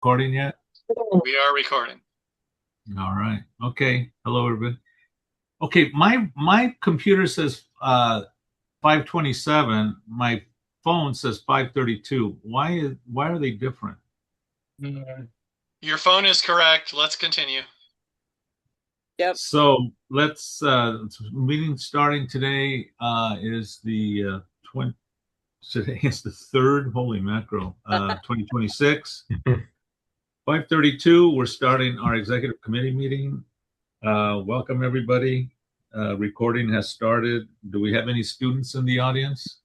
Recording yet? We are recording. All right. Okay. Hello, everybody. Okay, my computer says 527. My phone says 532. Why are they different? Your phone is correct. Let's continue. Yep. So let's meeting starting today is the 20 today is the third, holy mackerel, 2026. 532, we're starting our executive committee meeting. Welcome, everybody. Recording has started. Do we have any students in the audience?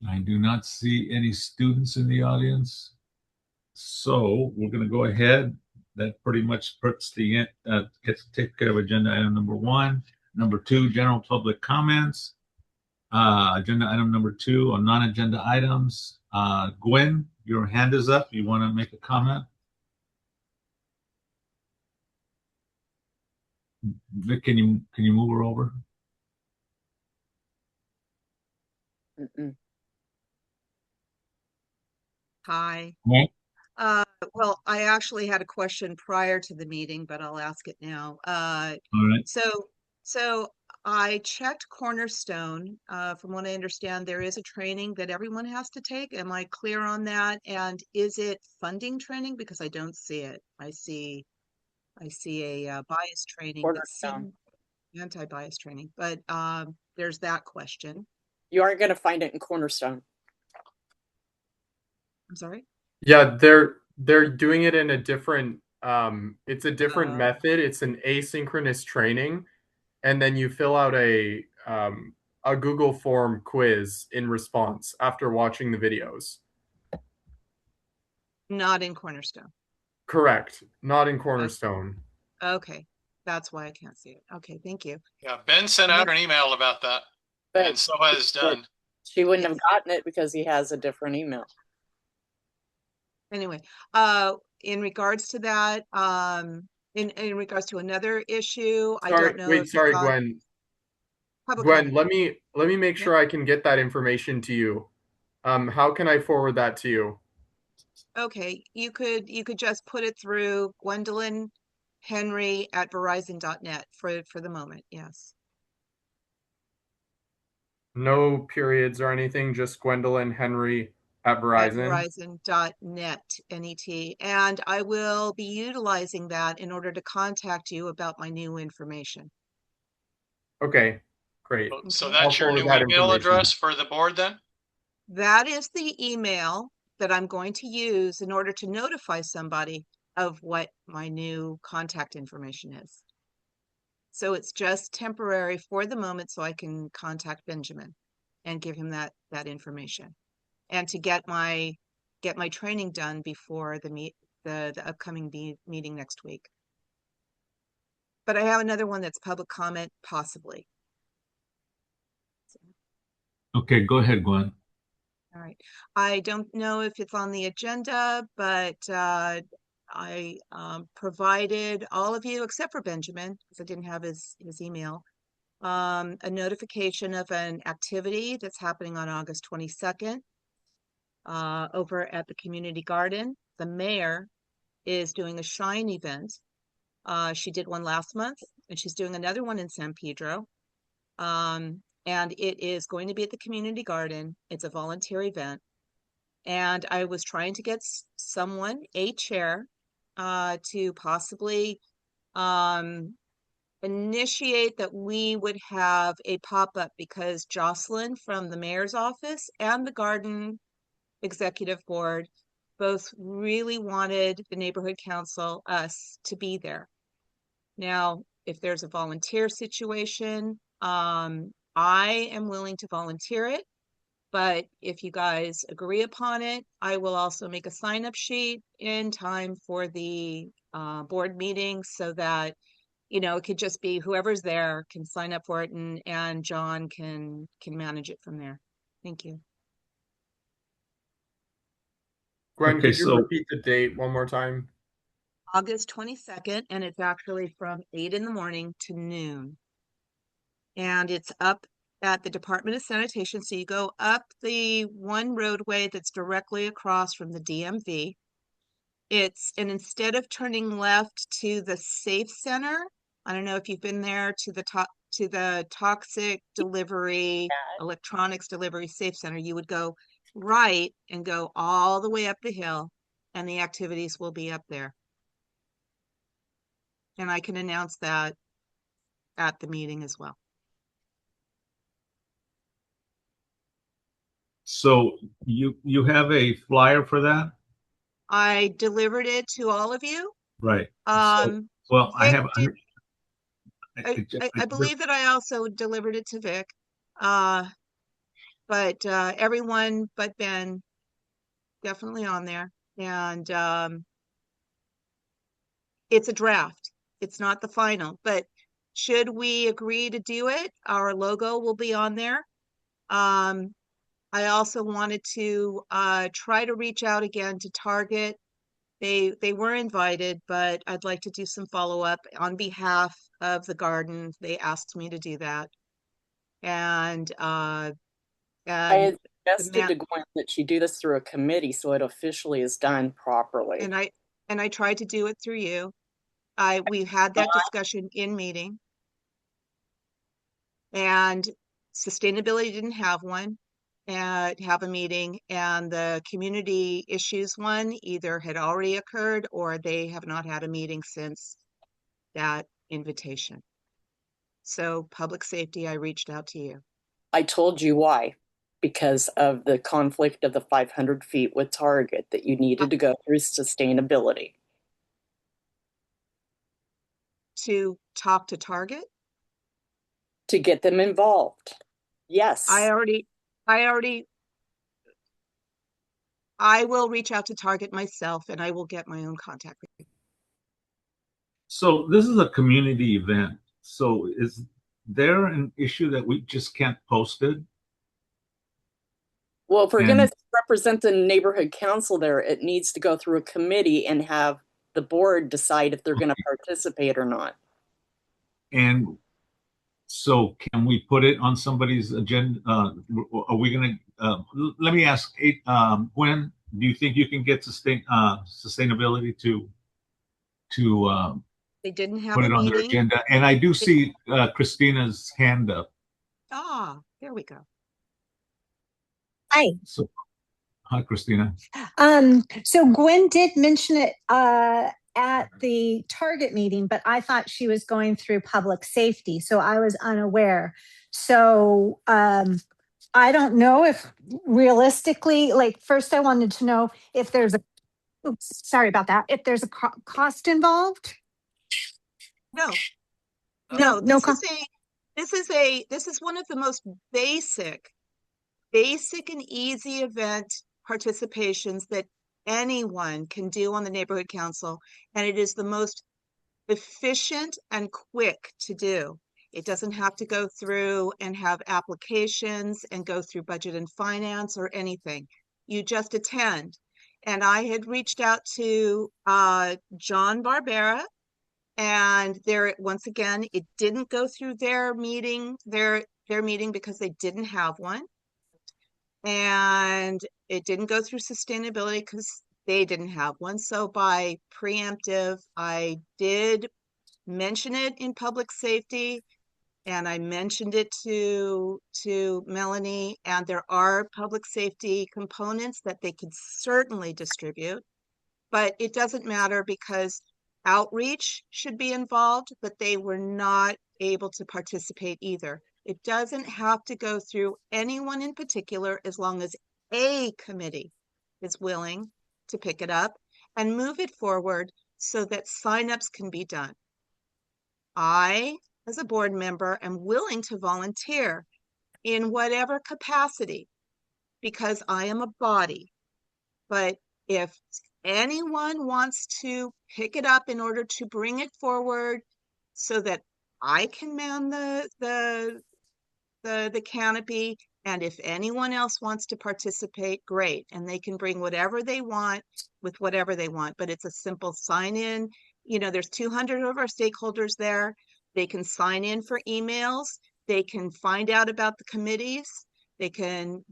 I do not see any students in the audience. So we're going to go ahead. That pretty much puts the gets to take care of agenda item number one. Number two, general public comments. Agenda item number two on non-agenda items. Gwen, your hand is up. You want to make a comment? Vic, can you move her over? Mm-mm. Hi. Right. Well, I actually had a question prior to the meeting, but I'll ask it now. All right. So I checked Cornerstone. From what I understand, there is a training that everyone has to take. Am I clear on that? And is it funding training? Because I don't see it. I see a bias training that Cornerstone. seems anti-bias training, but there's that question. You aren't going to find it in Cornerstone. I'm sorry. Yeah, they're doing it in a different it's a different Oh. method. It's an asynchronous training, and then you fill out a Google form quiz in response after watching the videos. Not in Cornerstone. Correct. Not in Cornerstone. Okay. That's why I can't see it. Okay, thank you. Yeah, Ben sent out an email about that, But and so has done. she wouldn't have gotten it because he has a different email. Anyway, in regards to that, in regards to another issue, I don't know if you Sorry, thought Gwen. public Gwen, comment. let me make Yeah. sure I can get that information to you. How can I forward that to you? Okay, you could just put it through Gwendolyn Henry at Verizon.net for the moment. Yes. No periods or anything, just Gwendolyn Henry at At Verizon. Verizon.net, NET. And I will be utilizing that in order to contact you about my new information. Okay, great. So Okay. that's your forward new that email information. address for the board then? That is the email that I'm going to use in order to notify somebody of what my new contact information is. So it's just temporary for the moment so I can contact Benjamin and give him that information and to get my training done before the upcoming meeting next week. But I have another one that's public comment, possibly. Okay, go ahead, Gwen. All right. I don't know if it's on the agenda, but I provided all of you, except for Benjamin, because I didn't have his email, a notification of an activity that's happening on August 22nd over at the community garden. The mayor is doing a Shine event. She did one last month, and she's doing another one in San Pedro. And it is going to be at the community garden. It's a volunteer event. And I was trying to get someone, a chair, to possibly initiate that we would have a pop-up because Jocelyn from the mayor's office and the garden executive board both really wanted the neighborhood council, us, to be there. Now, if there's a volunteer situation, I am willing to volunteer it. But if you guys agree upon it, I will also make a sign-up sheet in time for the board meeting so that, it could just be whoever's there can sign up for it and John can manage it from there. Thank you. Gwen, Okay, could you so repeat the date one more time? August 22nd, and it's actually from 8 in the morning to noon. And it's up at the Department of Sanitation. So you go up the one roadway that's directly across from the DMV. And instead of turning left to the Safe Center, I don't know if you've been there to the toxic delivery, electronics delivery Safe Center, you would go right and go all the way up the hill, and the activities will be up there. And I can announce that at the meeting as well. So you have a flyer for that? I delivered it to all of you. Right. Um, Well, I Vic have. did- I I believe that I also delivered it to Vic. But everyone but Ben definitely on there. And it's a draft. It's not the final, but should we agree to do it, our logo will be on there. I also wanted to try to reach out again to Target. They were invited, but I'd like to do some follow-up on behalf of the garden. They asked me to do that. And I had suggested to Gwen that she do this through a committee so it officially is done properly. and I tried to do it through you. We had that discussion in meeting. And sustainability didn't have one, have a meeting, and the community issues one either had already occurred or they have not had a meeting since that invitation. So public safety, I reached out to you. I told you why. Because of the conflict of the 500 feet with Target, that you needed to go through sustainability. To talk to Target? To get them involved. Yes. I will reach out to Target myself, and I will get my own contact. So this is a community event. So is there an issue that we just can't post it? Well, if we're going to represent the neighborhood council there, it needs to go through a committee and have the board decide if they're going to participate or not. And so can we put it on somebody's agenda? Are we going to, let me ask, Gwen, do you think you can get sustainability to They didn't have put a it on their meeting. agenda? And I do see Christina's hand up. Ah, there we go. Hi. So, hi, Christina. So Gwen did mention it at the Target meeting, but I thought she was going through public safety, so I was unaware. So I don't know if realistically, like, first I wanted to know if there's a, oops, sorry about that, if there's a cost involved. No, No cost. This is one of the most basic and easy event participations that anyone can do on the neighborhood council. And it is the most efficient and quick to do. It doesn't have to go through and have applications and go through budget and finance or anything. You just attend. And I had reached out to John Barbera, and there, once again, it didn't go through their meeting, their meeting, because they didn't have one. And it didn't go through sustainability because they didn't have one. So by preemptive, I did mention it in public safety, and I mentioned it to Melanie, and there are public safety components that they could certainly distribute, but it doesn't matter because outreach should be involved, but they were not able to participate either. It doesn't have to go through anyone in particular as long as a committee is willing to pick it up and move it forward so that signups can be done. I, as a board member, am willing to volunteer in whatever capacity because I am a body. But if anyone wants to pick it up in order to bring it forward so that I can man the canopy, and if anyone else wants to participate, great. And they can bring whatever they want with whatever they want, but it's a simple sign in. You know, there's 200 of our stakeholders there. They can sign in for emails. They can find out about the committees. They can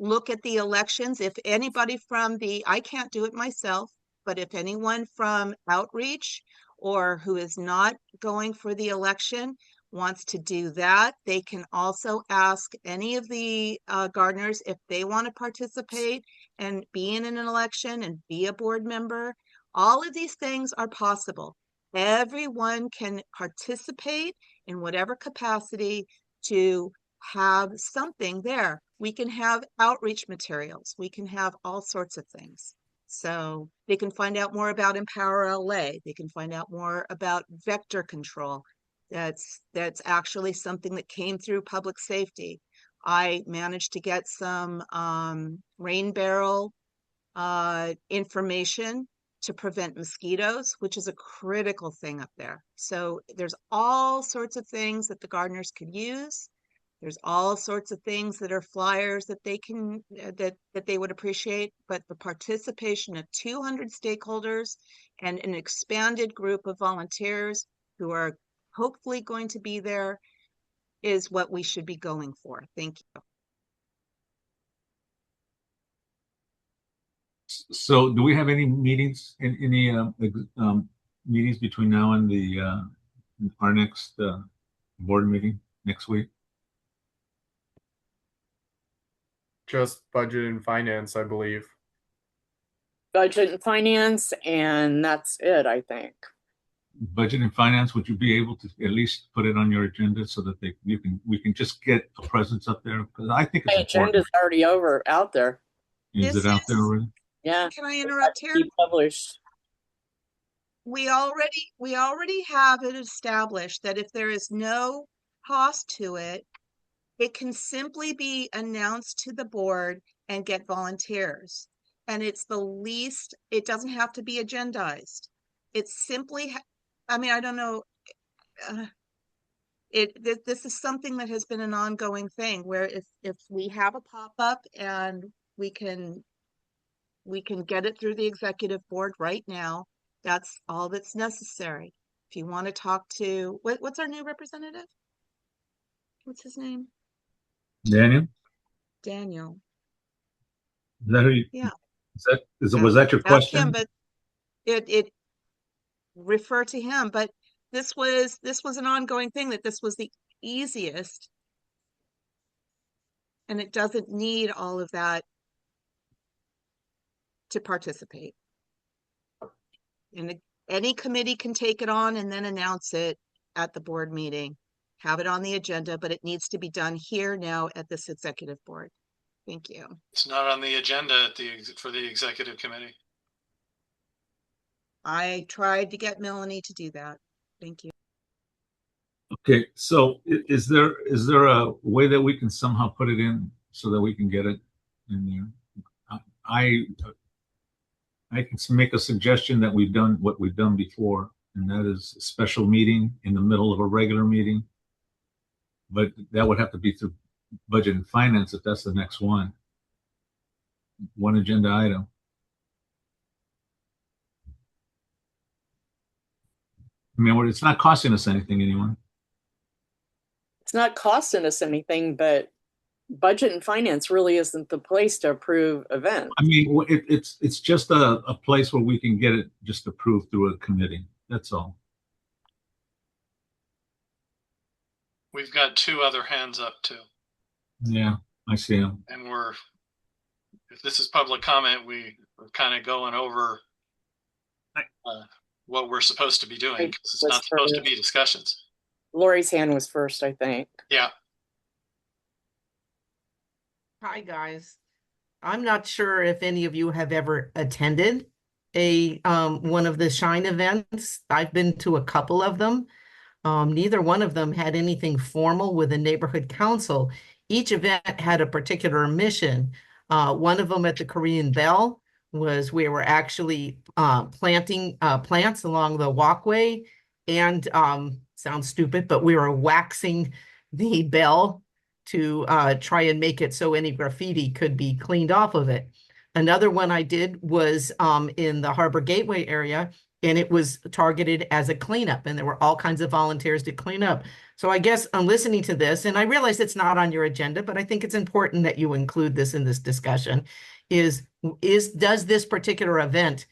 look at the elections. If anybody from I can't do it myself, but if anyone from outreach or who is not going for the election wants to do that, they can also ask any of the gardeners if they want to participate and be in an election and be a board member. All of these things are possible. Everyone can participate in whatever capacity to have something there. We can have outreach materials. We can have all sorts of things. So they can find out more about Empower LA. They can find out more about vector control. That's actually something that came through public safety. I managed to get some rain barrel information to prevent mosquitoes, which is a critical thing up there. So there's all sorts of things that the gardeners could use. There's all sorts of things that are flyers that they can that they would appreciate, but the participation of 200 stakeholders and an expanded group of volunteers who are hopefully going to be there is what we should be going for. Thank you. So do we have any meetings, meetings between now and our next board meeting next week? Just budget and finance, I believe. Budget and finance, and that's it, I think. Budget and finance, would you be able to at least put it on your agenda so that we can just get a presence up there? Because I think it's My important. agenda's already out there. Is it out there already? Yeah. Can I interrupt here? Be published. We already have it established that if there is no cost to it, it can simply be announced to the board and get volunteers. And it's the least, it doesn't have to be agendized. It's simply, I mean, I don't know. This is something that has been an ongoing thing where if we have a pop-up and we can get it through the executive board right now, that's all that's necessary. If you want to talk to, what's our new representative? What's his name? Daniel? Daniel. Is that who you, Yeah. Was that your Ask question? him, but it refer to him. But this was an ongoing thing, that this was the easiest, and it doesn't need all of that to participate. And any committee can take it on and then announce it at the board meeting, have it on the agenda, but it needs to be done here now at this executive board. Thank you. It's not on the agenda for the executive committee. I tried to get Melanie to do that. Thank you. Okay, so is there a way that we can somehow put it in so that we can get it in there? I can make a suggestion that we've done what we've done before, and that is a special meeting in the middle of a regular meeting. But that would have to be through budget and finance if that's the next one agenda item. I mean, it's not costing us anything, anyone. It's not costing us anything, but budget and finance really isn't the place to approve events. I mean, it's just a place where we can get it just approved through a committee. That's all. We've got two other hands up too. Yeah, I see them. And if this is public comment, we're kind of going over what we're supposed to be doing, because it's not supposed to be discussions. Lori's hand was first, I think. Yeah. Hi, guys. I'm not sure if any of you have ever attended one of the Shine events. I've been to a couple of them. Neither one of them had anything formal with a neighborhood council. Each event had a particular mission. One of them at the Korean Bell was we were actually planting plants along the walkway, and sounds stupid, but we were waxing the bell to try and make it so any graffiti could be cleaned off of it. Another one I did was in the Harbor Gateway area, and it was targeted as a cleanup, and there were all kinds of volunteers to clean up. So I guess I'm listening to this, and I realize it's not on your agenda, but I think it's important that you include this in this discussion. Does this particular event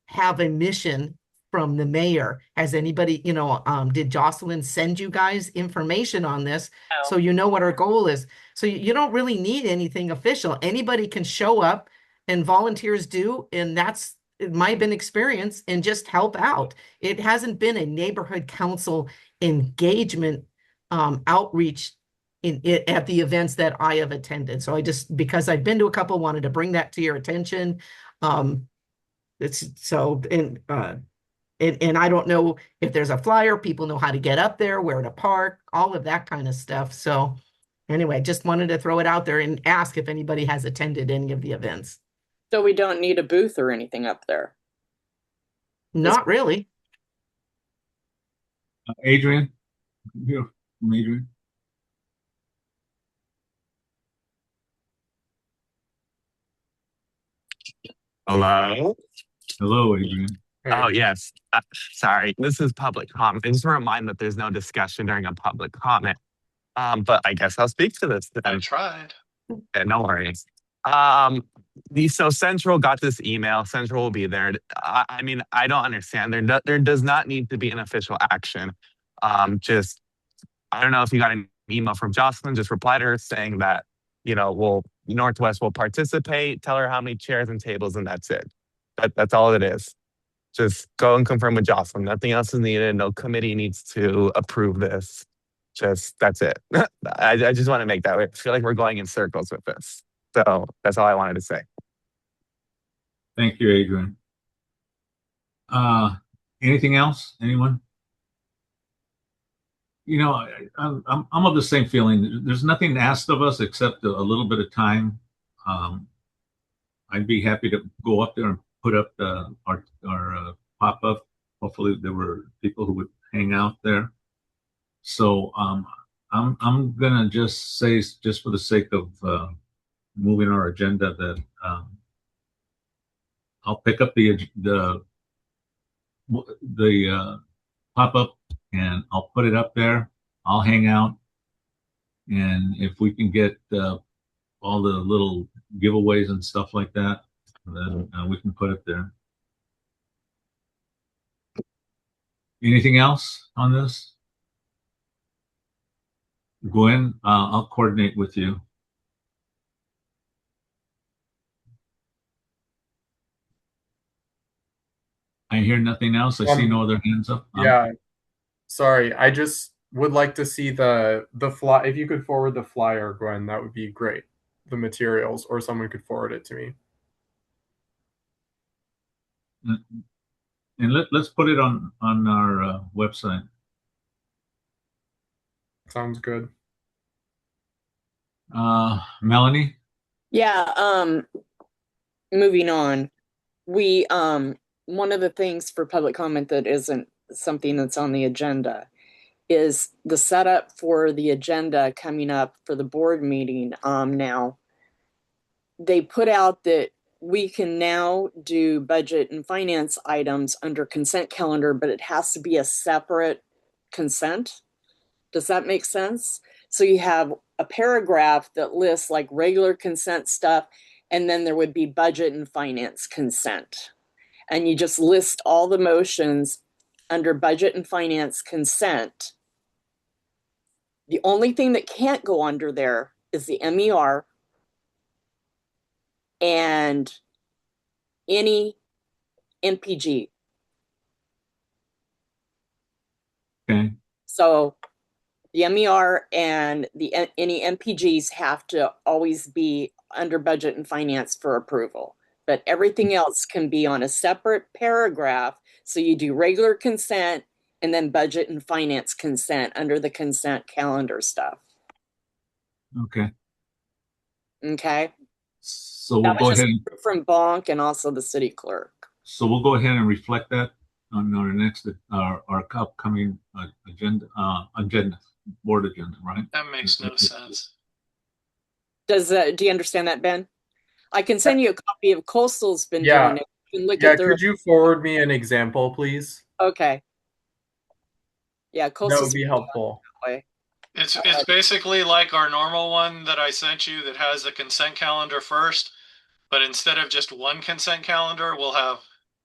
have a mission from the mayor? Has anybody, did Jocelyn send you guys information on this? So you know what our goal is. So you don't really need anything official. Anybody can show up, and volunteers do, and that's it might have been experience, and just help out. It hasn't been a neighborhood council engagement outreach at the events that I have attended. So I just, because I've been to a couple, wanted to bring that to your attention. It's so, and I don't know if there's a flyer, people know how to get up there, where to park, all of that kind of stuff. So anyway, just wanted to throw it out there and ask if anybody has attended any of the events. So we don't need a booth or anything up there. Not really. Adrian, here from Adrian. Hello? Hello, Adrian. Oh, yes. Sorry, this is public comment. Just a reminder that there's no discussion during a public comment. But I guess I'll speak to this I then. tried. Okay, no worries. So Central got this email. Central will be there. I mean, I don't understand. There does not need to be an official action. Just, I don't know if you got an email from Jocelyn. Just reply to her saying that, Northwest will participate. Tell her how many chairs and tables, and that's it. That's all it is. Just go and confirm with Jocelyn. Nothing else is needed. No committee needs to approve this. That's it. I just want to make that way. I feel like we're going in circles with this. So that's all I wanted to say. Thank you, Adrian. Anything else? Anyone? I'm of the same feeling. There's nothing asked of us except a little bit of time. I'd be happy to go up there and put up our pop-up. Hopefully there were people who would hang out there. So I'm gonna just say, just for the sake of moving our agenda, that I'll pick up the pop-up and I'll put it up there. I'll hang out, and if we can get all the little giveaways and stuff like that, then we can put it there. Anything else on this? Gwen, I'll coordinate with you. I hear nothing else. I see no other hands up. Yeah. Sorry, I just would like to see the fly. If you could forward the flyer, Gwen, that would be great. The materials, or someone could forward it to me. And let's put it on our website. Sounds good. Melanie? Yeah, moving on. We one of the things for public comment that isn't something that's on the agenda is the setup for the agenda coming up for the board meeting. Now they put out that we can now do budget and finance items under consent calendar, but it has to be a separate consent. Does that make sense? So you have a paragraph that lists like regular consent stuff, and then there would be budget and finance consent. And you just list all the motions under budget and finance consent. The only thing that can't go under there is the MER and any NPG. Okay. So the MER and any NPGs have to always be under budget and finance for approval. But everything else can be on a separate paragraph. So you do regular consent and then budget and finance consent under the consent calendar stuff. Okay. Okay. So we'll go ahead from Bonk and also the city clerk. So we'll go ahead and reflect that on our next our upcoming agenda board agenda, right? That makes no sense. Do you understand that, Ben? I can send you a copy of Coastal's been doing it can look Yeah, at their, could you forward me an example, please? okay. Yeah, That would closest be helpful. way. It's basically like our normal one that I sent you that has the consent calendar first, but instead of just one consent calendar, we'll have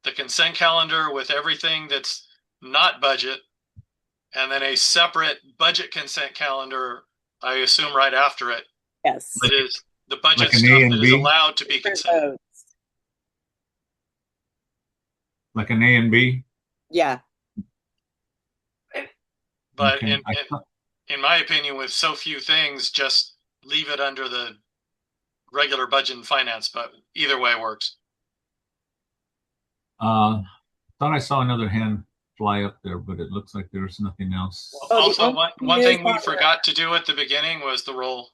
the consent calendar with everything that's not budget, and then a separate budget consent calendar, I assume right after it, Yes. that is the budget Like an A stuff and that is B? allowed to be Different considered. votes. Like an A and B? Yeah, But Okay. in my opinion, with so few things, just leave it under the regular budget and finance, but either way works. Thought I saw another hand fly up there, but it looks like there's nothing else. Oh, the Also, only one thing thing we is- forgot to do at the beginning was the roll.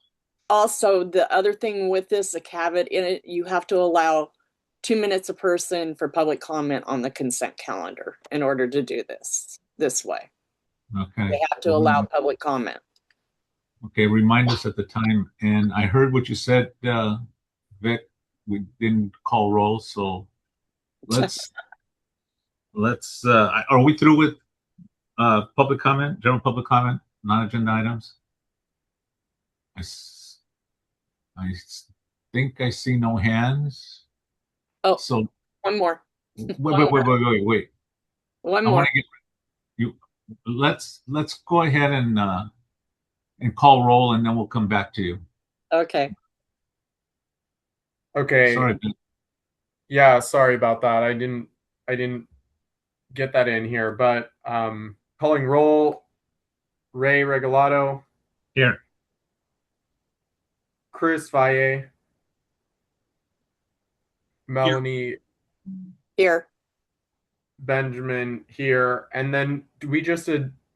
also the other thing with this, a caveat in it, you have to allow 2 minutes a person for public comment on the consent calendar in order to do this way. Okay. They have to allow public comment. Okay, remind us at the time. And I heard what you said, Vic. We didn't call roll, so let's are we through with public comment, general public comment, non-agenda items? I think I see no hands. Oh, So one more. wait. One I more. want to get you. Let's go ahead and call roll, and then we'll come back to you. Okay. Okay. Sorry, Ben. Yeah, sorry about that. I didn't get that in here, but calling roll, Ray Regalado, Here. Chris Valle, Melanie Here. Benjamin here, and then do we just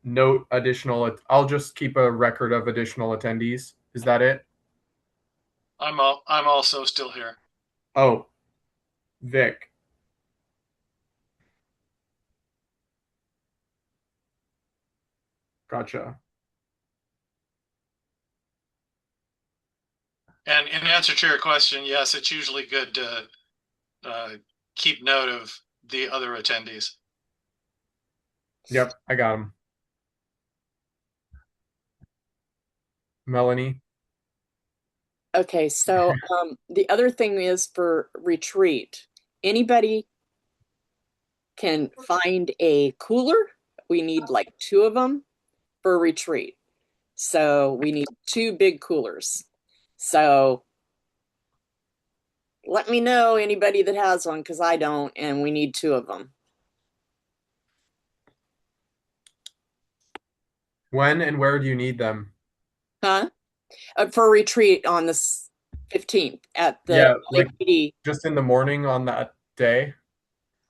note additional? I'll just keep a record of additional attendees. Is that it? I'm also still here. Oh, Vic. Gotcha. And in answer to your question, yes, it's usually good to keep note of the other attendees. Yep, I got him. Melanie. Okay, so the other thing is for retreat, anybody can find a cooler. We need like 2 of them for a retreat. So we need 2 big coolers. So let me know anybody that has one, because I don't, and we need 2 of them. When and where do you need them? Huh? For a retreat on the 15th at the Yeah, like LAPD. just in the morning on that day?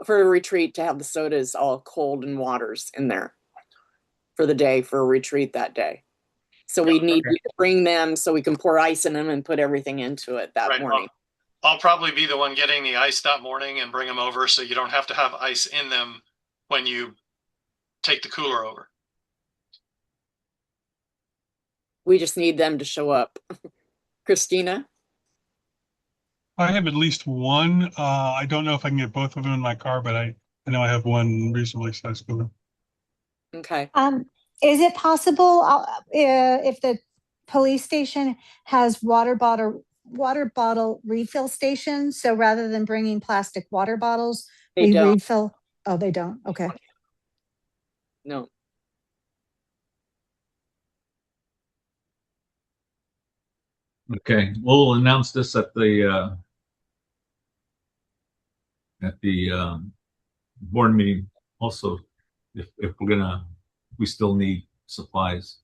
For a retreat to have the sodas all cold and waters in there for the day, for a retreat that day. So we need okay. to bring them so we can pour ice in them and put everything into it that Right. morning. I'll probably be the one getting the ice that morning and bring them over, so you don't have to have ice in them when you take the cooler over. We just need them to show up. Christina? I have at least one. I don't know if I can get both of them in my car, but I know I have one reasonably sized cooler. Okay. Is it possible if the police station has water bottle refill stations? So rather than bringing plastic water bottles, They don't. refill. Oh, they don't. Okay. No. Okay, we'll announce this at the board meeting also, if we still need supplies.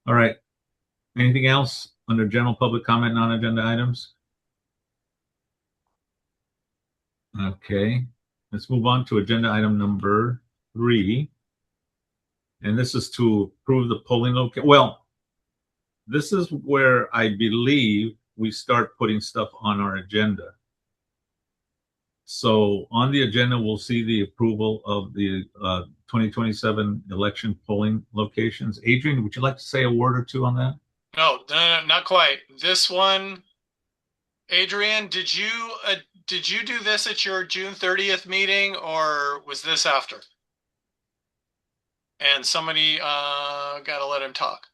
All right. Anything else under general public comment, non-agenda items? Okay, let's move on to agenda item number 3. And this is to approve the polling location. Well, this is where I believe we start putting stuff on our agenda. So on the agenda, we'll see the approval of the 2027 election polling locations. Adrian, would you like to say a word or two on that? No, not quite. This one, Adrian, did you do this at your June 30th meeting, or was this after? And somebody gotta let him talk.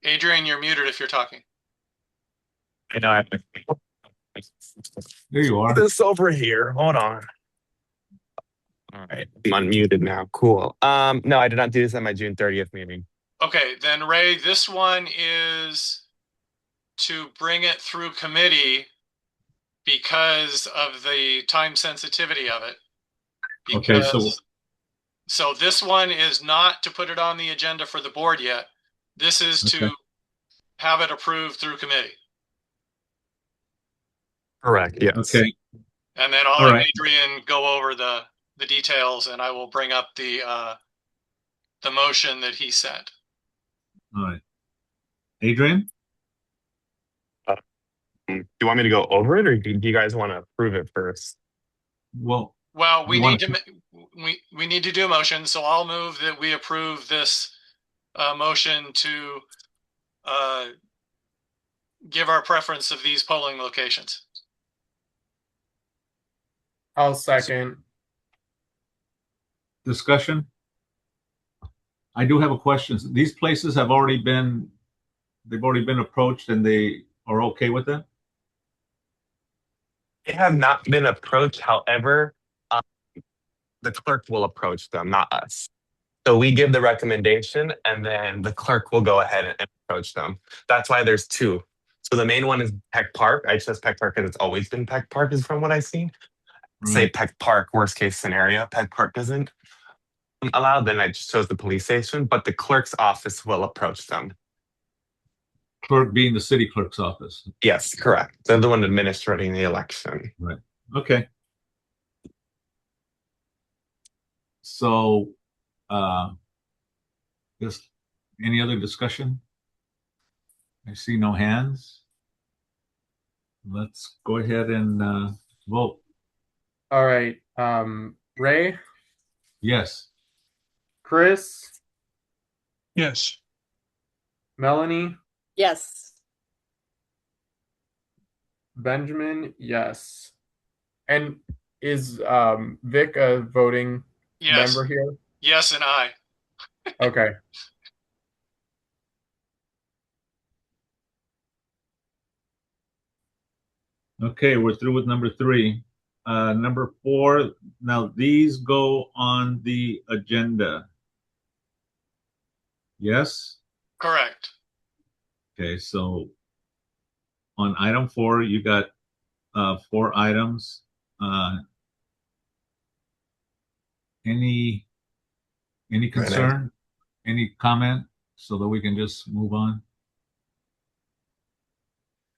Adrian, you're muted if you're talking. I know. I have to There you are. this over here. Hold on. All right, I'm unmuted now. Cool. No, I did not do this at my June 30th meeting. Okay, then Ray, this one is to bring it through committee because of the time sensitivity of it. Okay, So this one is not to put it on the agenda for the board yet. This is to have it approved through committee. Correct. Yes. okay, And then I'll All let right. Adrian go over the details, and I will bring up the motion that he sent. all right. Adrian? Do you want me to go over it, or do you guys want to approve it first? Well, Well, we You need wanna- to we need to do a motion, so I'll move that we approve this motion to give our preference of these polling locations. I'll second. discussion? I do have a question. These places have already been, they've already been approached and they are okay with it? They have not been approached. However, the clerk will approach them, not us. So we give the recommendation, and then the clerk will go ahead and approach them. That's why there's two. So the main one is Peck Park. I chose Peck Park because it's always been Peck Park, is from what I've seen. Say Right. Peck Park, worst case scenario. Peck Park doesn't allow, then I just chose the police station, but the clerk's office will approach them. Clerk being the city clerk's office. Yes, correct. They're the one administrating the election. Okay. So, just any other discussion? I see no hands. Let's go ahead and vote. All right. Ray, Yes. Chris, Yes. Melanie, Yes. Benjamin, yes. And is Vic a voting Yes, member here? yes, and I. Okay. Okay, we're through with number 3. Number 4, now these go on the agenda. Yes? Correct. Okay, so on item 4, you got 4 items. Any concern? Any comment so that we can just move on?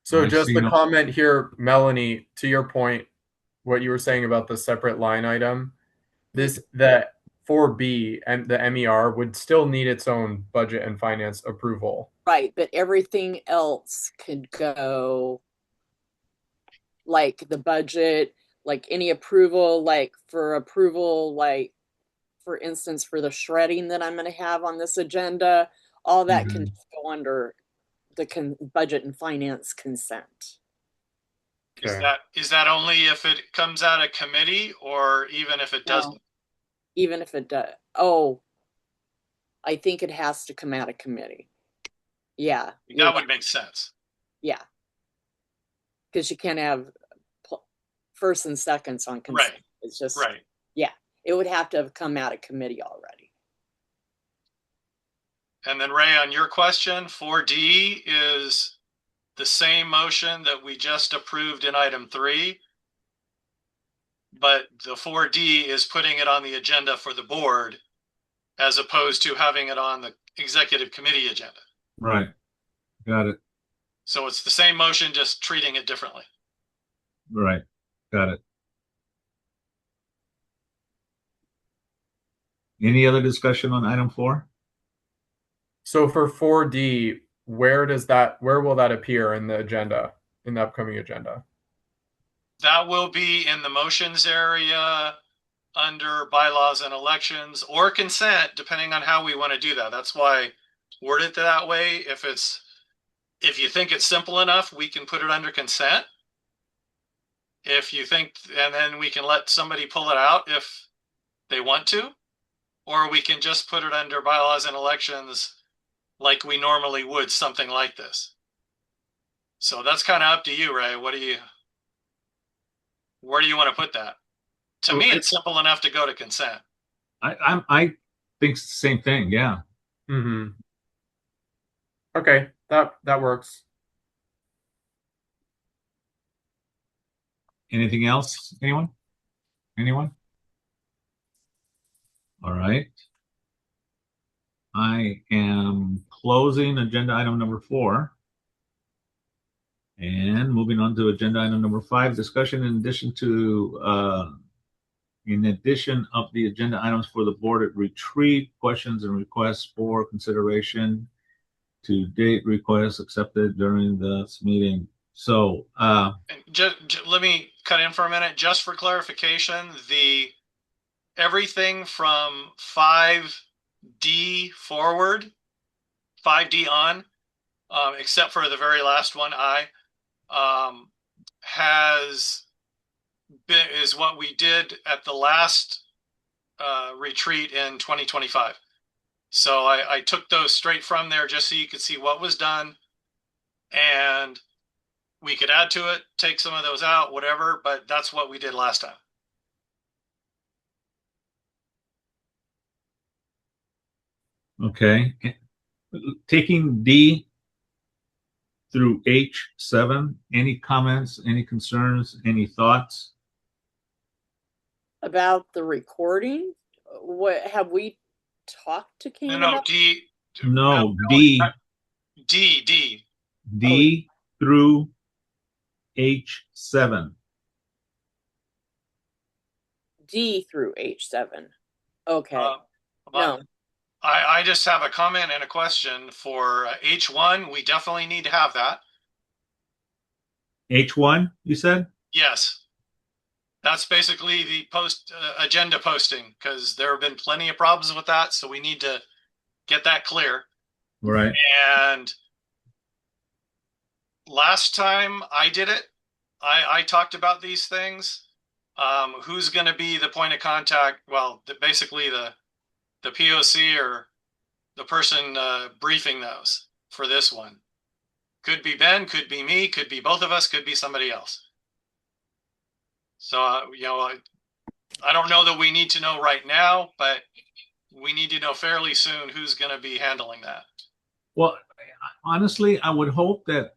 So I just see the no- comment here, Melanie, to your point, what you were saying about the separate line item, that 4B and the MER would still need its own budget and finance approval. Right, but everything else could go, like the budget, like any approval, like for instance, for the shredding that I'm going to have on this agenda, all that can just go under the budget and finance consent. Okay. Is that only if it comes out of committee, or even if it doesn't? Even if it does. Oh, I think it has to come out of committee. Yeah. That would make sense. Yeah. Because you can't have first and seconds on consent. Right. It's just, Right. yeah, it would have to have come out of committee already. And then Ray, on your question, 4D is the same motion that we just approved in item 3, but the 4D is putting it on the agenda for the board as opposed to having it on the executive committee agenda. Right. Got it. So it's the same motion, just treating it differently. Right. Got it. Any other discussion on item 4? So for 4D, where will that appear in the agenda, in the upcoming agenda? That will be in the motions area under bylaws and elections or consent, depending on how we want to do that. That's why I word it that way. If you think it's simple enough, we can put it under consent. If you think, and then we can let somebody pull it out if they want to, or we can just put it under bylaws and elections like we normally would, something like this. So that's kind of up to you, Ray. Where do you want to put that? To me, it's simple enough to go to consent. I think it's the same thing. Yeah. Mm-hmm. Okay, that works. Anything else? Anyone? All right. I am closing agenda item number 4. And moving on to agenda item number 5, discussion in addition of the agenda items for the board at retreat, questions and requests for consideration to date requests accepted during this meeting. So let me cut in for a minute, just for clarification. Everything from 5D forward, 5D on, except for the very last one, is what we did at the last retreat in 2025. So I took those straight from there just so you could see what was done, and we could add to it, take some of those out, whatever, but that's what we did last time. okay, taking D through H7, any comments, any concerns, any thoughts? About the recording? What have we talked to King No, about? D. No, D. D through H7. D through H7. Okay. No. I just have a comment and a question for H1. We definitely need to have that. H1, you said? Yes. That's basically the agenda posting, because there have been plenty of problems with that. So we need to get that clear. Right. And last time I did it, I talked about these things. Who's going to be the point of contact? Well, basically the POC or the person briefing those for this one. Could be Ben, could be me, could be both of us, could be somebody else. So, I don't know that we need to know right now, but we need to know fairly soon who's going to be handling that. Well, honestly, I would hope that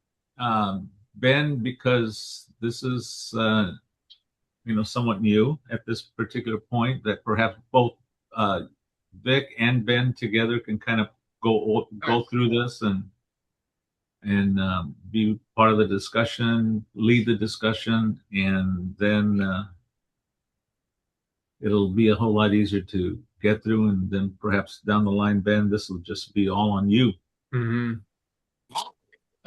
Ben, because this is somewhat new at this particular point, that perhaps both Vic and Ben together can kind of go through this and be part of the discussion, lead the discussion, and then it'll be a whole lot easier to get through. And then perhaps down the line, Ben, this will just be all on you. Mm-hmm.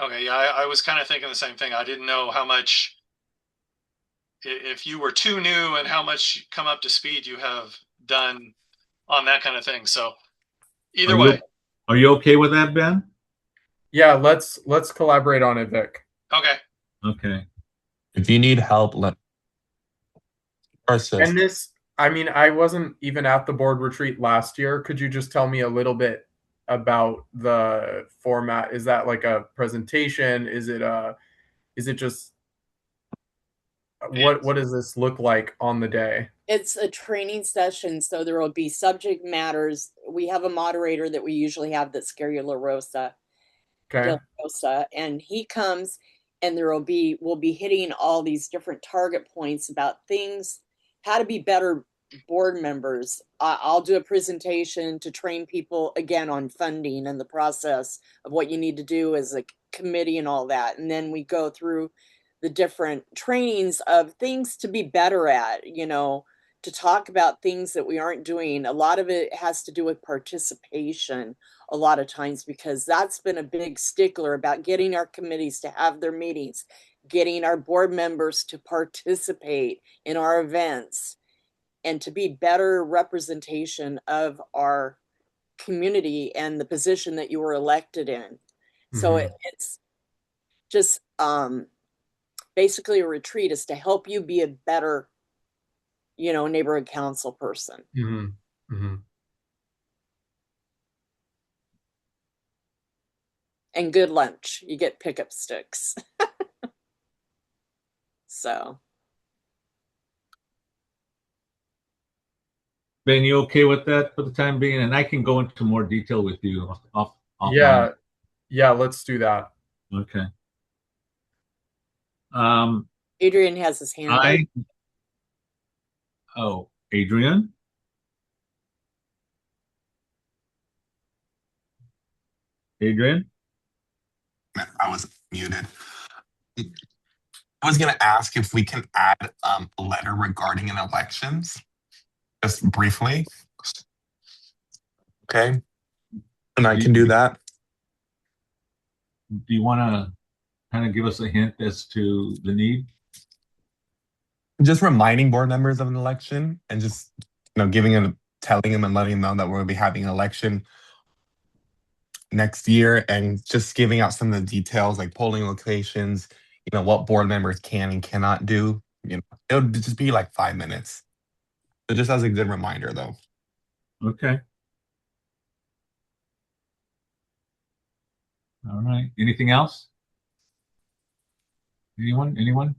Okay, yeah, I was kind of thinking the same thing. I didn't know how much, if you were too new, and how much come up to speed you have done on that kind of thing. So either way. Are you okay with that, Ben? Yeah, let's collaborate on it, Vic. Okay. If you need help, let us. And this, I wasn't even at the board retreat last year. Could you just tell me a little bit about the format? Is that like a presentation? Is it just what does this look like on the day? It's a training session, so there will be subject matters. We have a moderator that we usually have, that's Gary LaRosa. Okay. And he comes, and we'll be hitting all these different target points about things, how to be better board members. I'll do a presentation to train people again on funding and the process of what you need to do as a committee and all that. And then we go through the different trainings of things to be better at, to talk about things that we aren't doing. A lot of it has to do with participation a lot of times, because that's been a big stickler about getting our committees to have their meetings, getting our board members to participate in our events. and to be better representation of our community and the position that you were elected in. So it's just basically a retreat is to help you be a better, neighborhood council person. And good lunch. You get pickup sticks. So. Ben, you okay with that for the time being? And I can go into more detail with you off. Yeah, let's do that. Okay. Adrian has his hand up. Adrian? Adrian? I was muted. I was going to ask if we can add a letter regarding an elections, just briefly. Okay. And I can do that. Do you want to kind of give us a hint as to the need? Just reminding board members of an election and just, telling them and letting them know that we're going to be having an election next year, and just giving out some of the details like polling locations, what board members can and cannot do. It'll just be like 5 minutes. So just as a good reminder though. Okay. All right. Anything else? Anyone?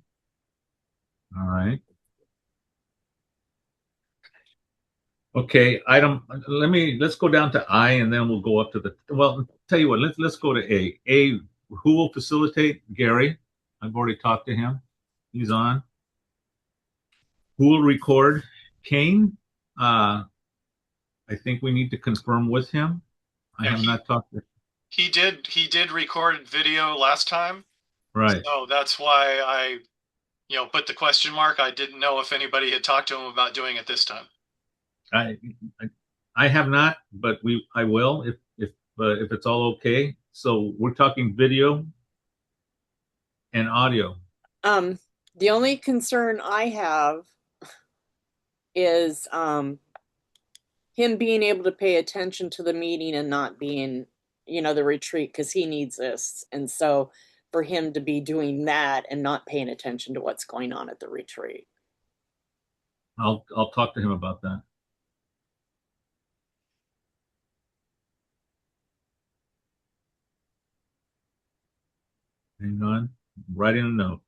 All right. Okay, let's go down to I, and then we'll go up to tell you what, let's go to A. A, who will facilitate? Gary. I've already talked to him. He's on. Who will record? Kane. I think we need to confirm with him. I have not talked to him. He did record video last time. Right. So that's why I, put the question mark. I didn't know if anybody had talked to him about doing it this time. I have not, but I will if it's all okay. So we're talking video and audio. The only concern I have is him being able to pay attention to the meeting and not being, the retreat, because he needs this. And so for him to be doing that and not paying attention to what's going on at the retreat. I'll talk to him about that. Hang on, writing a note.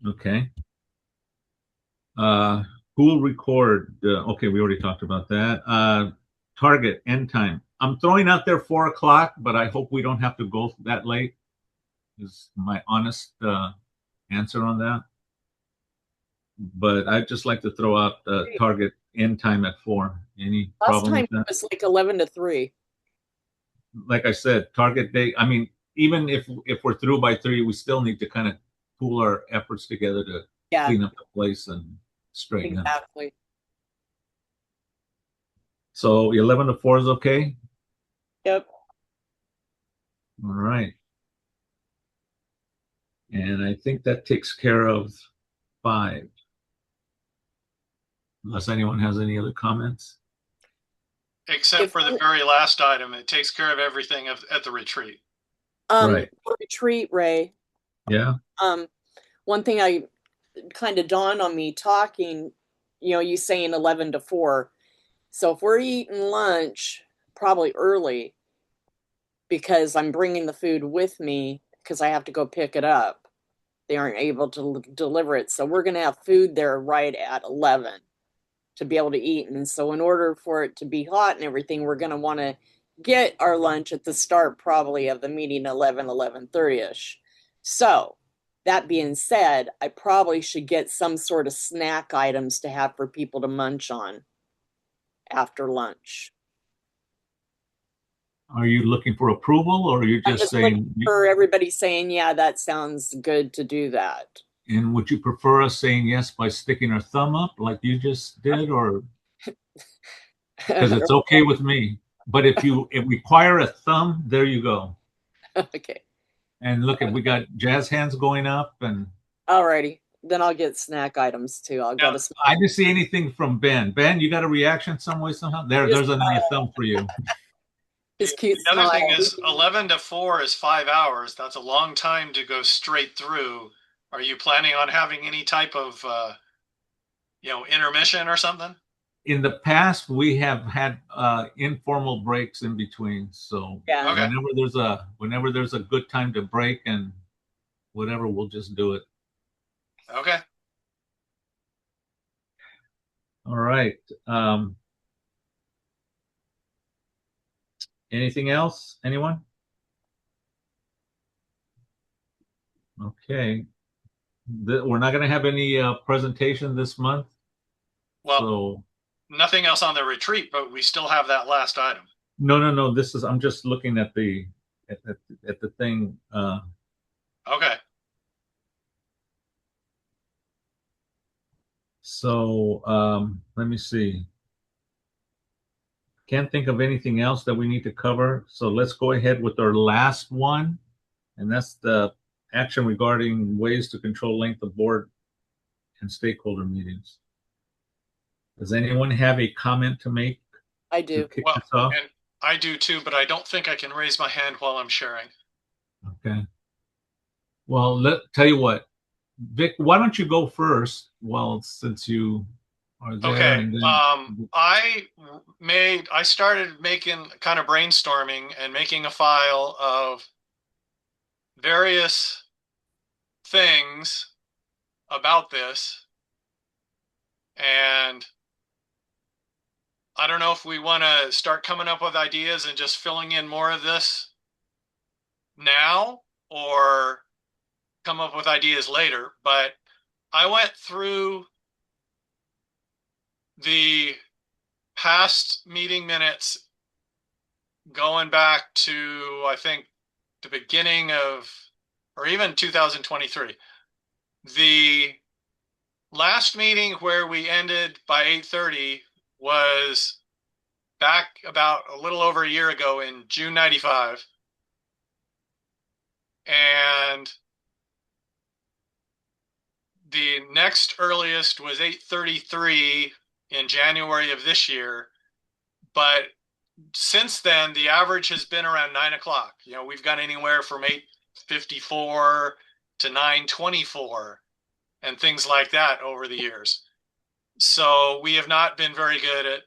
Okay. Who will record? Okay, we already talked about that. Target end time. I'm throwing out there 4 o'clock, but I hope we don't have to go that late. Is my honest answer on that. But I'd just like to throw out target end time at 4. Any problem with that? Last time it was like 11 to 3. Like I said, target date. I mean, even if we're through by 3, we still need to kind of pool our efforts together to clean up the place and straighten up. Exactly. So 11 to 4 is okay? Yep. All right. And I think that takes care of 5. Unless anyone has any other comments. Except for the very last item. It takes care of everything at the retreat. Right. Retreat, Ray. Yeah. One thing I kind of dawned on me talking, you saying 11 to 4. So if we're eating lunch, probably early, because I'm bringing the food with me because I have to go pick it up. They aren't able to deliver it. So we're going to have food there right at 11 to be able to eat. And so in order for it to be hot and everything, we're going to want to get our lunch at the start probably of the meeting 11:30ish. So that being said, I probably should get some sort of snack items to have for people to munch on after lunch. Are you looking for approval, or are you just saying? For everybody saying, yeah, that sounds good to do that. And would you prefer us saying yes by sticking our thumb up like you just did, or because it's okay with me? But if you require a thumb, there you go. Okay. And look, we got jazz hands going up, and Alrighty, then I'll get snack items too. I'll now, get a I didn't see anything from Ben. Ben, you got a reaction some way somehow? There's another thumb for you. his cute The other thing smile. is 11 to 4 is 5 hours. That's a long time to go straight through. Are you planning on having any type of, intermission or something? In the past, we have had informal breaks in between. So Yeah. Okay. whenever there's a good time to break and whatever, we'll just do it. Okay. All right. Anything else? Anyone? Okay. We're not going to have any presentation this month. Well, So nothing else on the retreat, but we still have that last item. no. I'm just looking at the thing. Okay. So let me see. Can't think of anything else that we need to cover. So let's go ahead with our last one, and that's the action regarding ways to control length of board and stakeholder meetings. Does anyone have a comment to make I to do. kick Well, this off? and I do too, but I don't think I can raise my hand while I'm sharing. Okay. Well, tell you what, Vic, why don't you go first? Well, since you are there, Okay. and then I started making kind of brainstorming and making a file of various things about this. And I don't know if we want to start coming up with ideas and just filling in more of this now or come up with ideas later. But I went through the past meeting minutes going back to, I think, the beginning of, or even 2023. The last meeting where we ended by 8:30 was back about a little over a year ago in June 95. And the next earliest was 8:33 in January of this year. But since then, the average has been around 9 o'clock. We've got anywhere from 8:54 to 9:24 and things like that over the years. So we have not been very good at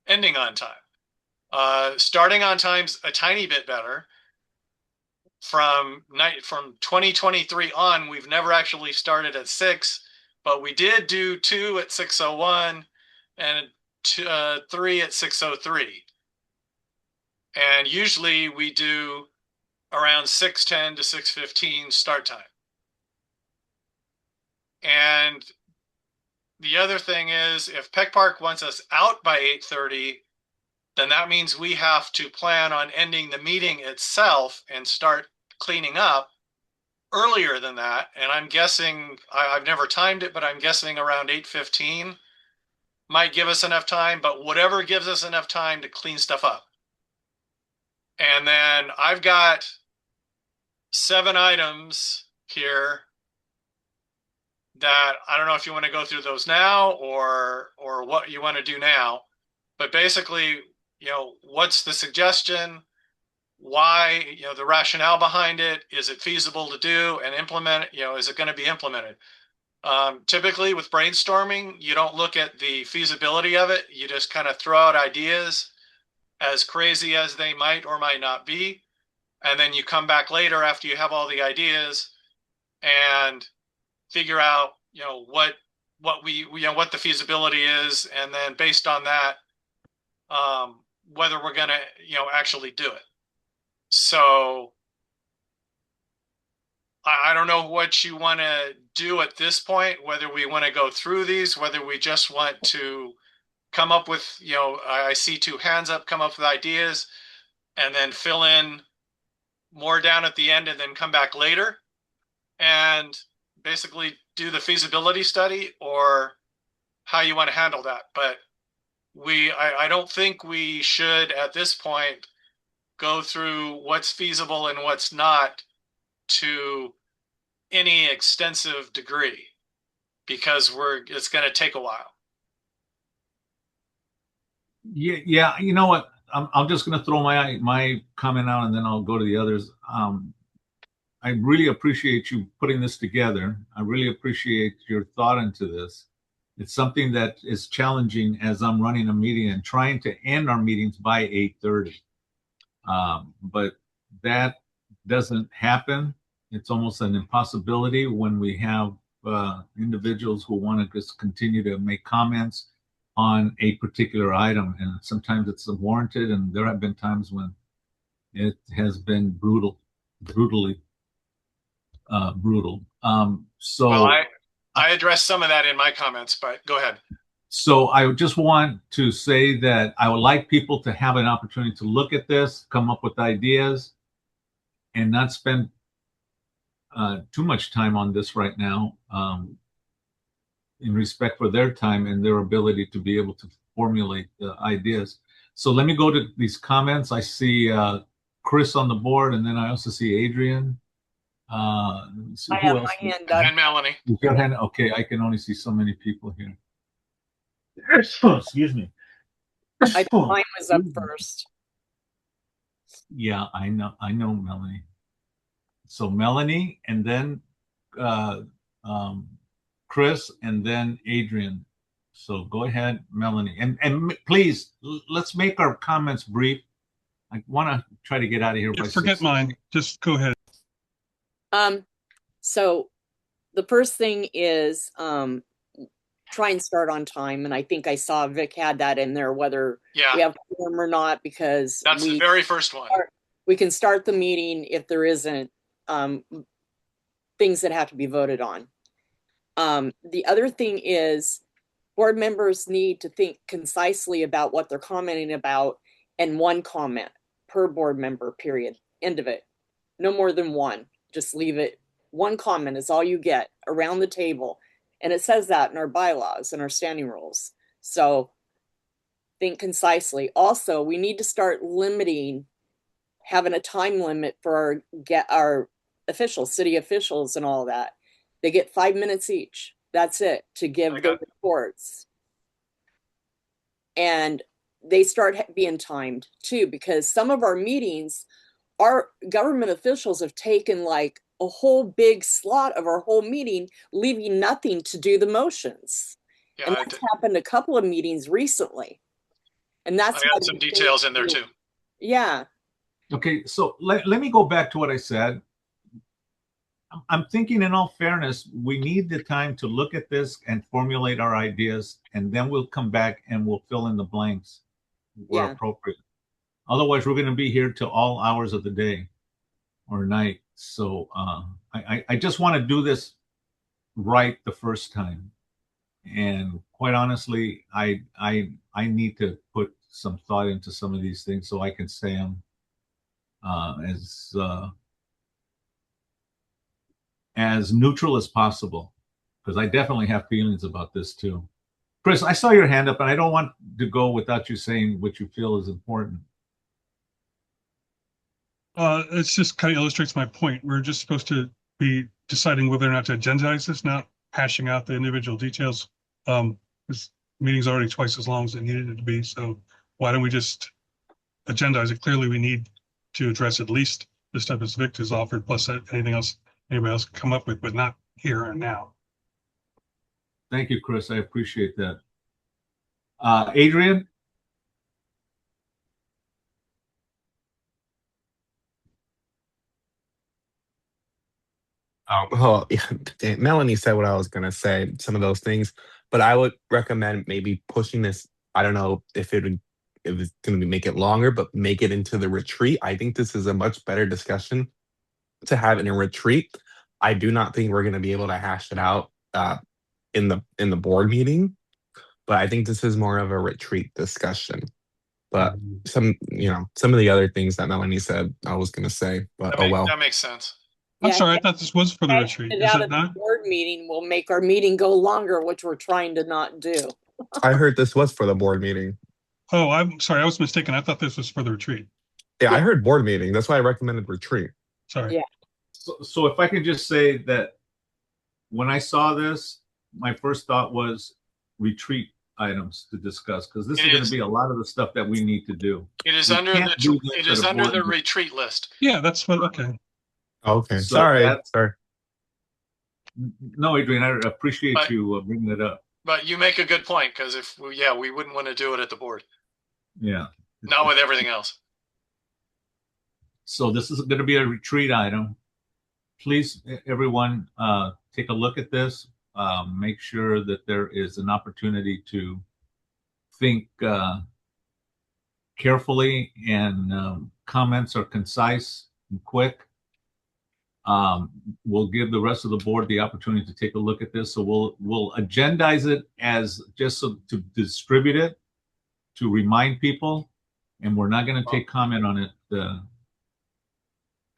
ending on time. Starting on time's a tiny bit better. From 2023 on, we've never actually started at 6, but we did do 2 at 6:01 and 3 at 6:03. And usually we do around 6:10 to 6:15 start time. And the other thing is, if Peck Park wants us out by 8:30, then that means we have to plan on ending the meeting itself and start cleaning up earlier than that. And I'm guessing, I've never timed it, but I'm guessing around 8:15 might give us enough time, but whatever gives us enough time to clean stuff up. And then I've got 7 items here that I don't know if you want to go through those now or what you want to do now. But basically, what's the suggestion? Why, the rationale behind it? Is it feasible to do and implement? Is it going to be implemented? Typically with brainstorming, you don't look at the feasibility of it. You just kind of throw out ideas, as crazy as they might or might not be. And then you come back later after you have all the ideas and figure out, what the feasibility is. And then based on that, whether we're going to, actually do it. So I don't know what you want to do at this point, whether we want to go through these, whether we just want to come up with, I see 2 hands up, come up with ideas and then fill in more down at the end and then come back later and basically do the feasibility study, or how you want to handle that. But I don't think we should at this point go through what's feasible and what's not to any extensive degree because it's going to take a while. Yeah. You know what? I'm just going to throw my comment out, and then I'll go to the others. I really appreciate you putting this together. I really appreciate your thought into this. It's something that is challenging as I'm running a meeting and trying to end our meetings by 8:30. But that doesn't happen. It's almost an impossibility when we have individuals who want to just continue to make comments on a particular item. And sometimes it's warranted, and there have been times when it has been brutally brutal. So well, I addressed some of that in my comments, but go ahead. So I just want to say that I would like people to have an opportunity to look at this, come up with ideas, and not spend too much time on this right now, in respect for their time and their ability to be able to formulate ideas. So let me go to these comments. I see Chris on the board, and then I also see Adrian. I have my hand up. And Melanie. Your hand? Okay, I can only see so many people here. Excuse me. I think mine was up first. Yeah, I know, Melanie. So Melanie, and then Chris, and then Adrian. So go ahead, Melanie, and please let's make our comments brief. I want to try to get out of here. By forget 6. Mine. Just go ahead. So the first thing is try and start on time, and I think I saw Vic had that in there, whether we have quorum or not, because that's the very first one. We can start the meeting if there isn't things that have to be voted on. The other thing is board members need to think concisely about what they're commenting about, and one comment per board member, period. End of it. No more than one. Just leave it. One comment is all you get around the table. And it says that in our bylaws and our standing rules. So think concisely. Also, we need to start having a time limit for our officials, city officials and all that. They get 5 minutes each. That's it, to give their reports. And they start being timed too, because some of our meetings, our government officials have taken like a whole big slot of our whole meeting, leaving nothing to do the motions. Yeah, and that's happened a couple of meetings recently. And that's I got some details in there too. Yeah. Okay, so let me go back to what I said. I'm thinking, in all fairness, we need the time to look at this and formulate our ideas, and then we'll come back and we'll fill in the blanks where appropriate. Otherwise, we're going to be here till all hours of the day or night. So I just want to do this right the first time. And quite honestly, I need to put some thought into some of these things so I can say them as neutral as possible, because I definitely have feelings about this too. Chris, I saw your hand up, and I don't want to go without you saying what you feel is important. It just kind of illustrates my point. We're just supposed to be deciding whether or not to agendize this, not hashing out the individual details. This meeting's already twice as long as it needed it to be, so why don't we just agendize it? Clearly, we need to address at least the stuff as Vic has offered, plus anything else anybody else can come up with, but not here and now. Thank you, Chris. I appreciate that. Adrian? Well, Melanie said what I was going to say, some of those things, but I would recommend maybe pushing this. I don't know if it's going to make it longer, but make it into the retreat. I think this is a much better discussion to have in a retreat. I do not think we're going to be able to hash it out in the board meeting, but I think this is more of a retreat discussion. But some of the other things that Melanie said, I was going to say, but that makes sense. I'm sorry, I thought this was for the retreat. Is it not? The board meeting will make our meeting go longer, which we're trying to not do. I heard this was for the board meeting. Oh, I'm sorry, I was mistaken. I thought this was for the retreat. Yeah, I heard board meeting. That's why I recommended retreat. Sorry. Yeah. So if I can just say that when I saw this, my first thought was retreat items to discuss, because this is going to be a lot of the stuff that we need to do. It is We under can't the do this it at is a under board the meeting. retreat list. Yeah, that's what, okay. Okay, So sorry. Sorry. No, Adrian, I appreciate But- you bringing it up. But you make a good point, because if we wouldn't want to do it at the board, Yeah. not with everything else. So this is going to be a retreat item. Please, everyone, take a look at this. Make sure that there is an opportunity to think carefully, and comments are concise and quick. We'll give the rest of the board the opportunity to take a look at this. So we'll agendize it as just to distribute it, to remind people, and we're not going to take comment on it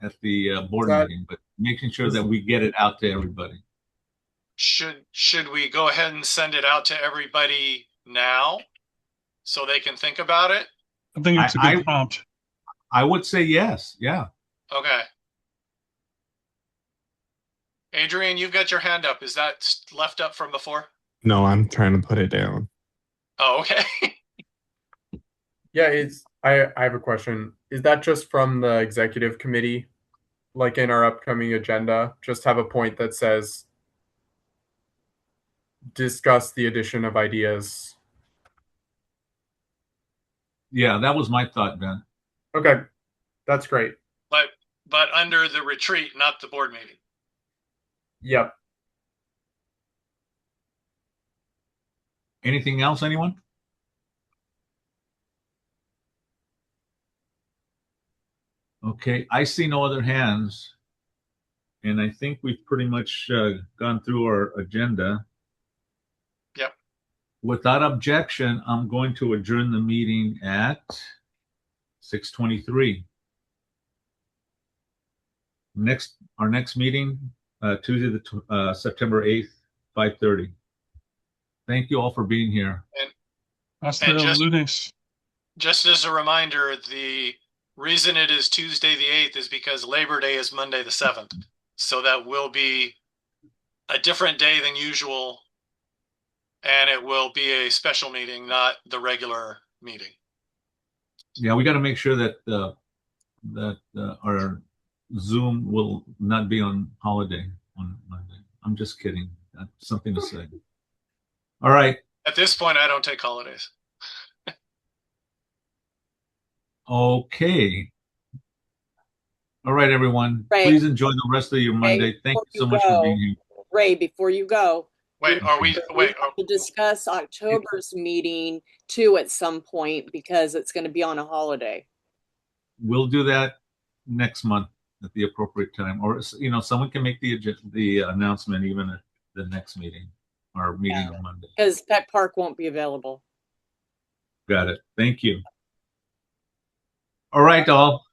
at the board meeting, but making sure that we get it out to everybody. Should we go ahead and send it out to everybody now so they can think about it? I think it's a good prompt. I would say yes. Yeah. Okay. Adrian, you've got your hand up. Is that left up from before? No, I'm trying to put it down. Oh, okay. Yeah, I have a question. Is that just from the executive committee? Like in our upcoming agenda, just have a point that says discuss the addition of ideas. Yeah, that was my thought, Ben. Okay, that's great. But under the retreat, not the board meeting. Yep. Anything else, anyone? Okay, I see no other hands. And I think we've pretty much gone through our agenda. Yep. Without objection, I'm going to adjourn the meeting at 6:23. Our next meeting, Tuesday, September 8th, 5:30. Thank you all for being here. Hasta lunes. Just as a reminder, the reason it is Tuesday the 8th is because Labor Day is Monday the 7th. So that will be a different day than usual, and it will be a special meeting, not the regular meeting. Yeah, we got to make sure that our Zoom will not be on holiday on Monday. I'm just kidding. That's something to say. All right. At this point, I don't take holidays. Okay. All right, everyone. Ray. Please enjoy the rest of your Monday. Ray, Thank you so before much you for go, being here. Ray, before you go, Wait, are we? Wait. have to discuss October's meeting too at some point because it's going to be on a holiday. We'll do that next month at the appropriate time, or someone can make the announcement even at the next meeting, our meeting on Monday. Because Pet Park won't be available. Got it. Thank you. All right, all.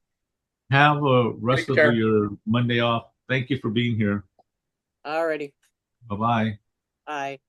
Have a rest of your Monday off. Thank you for being here. Alrighty. Bye-bye. Bye.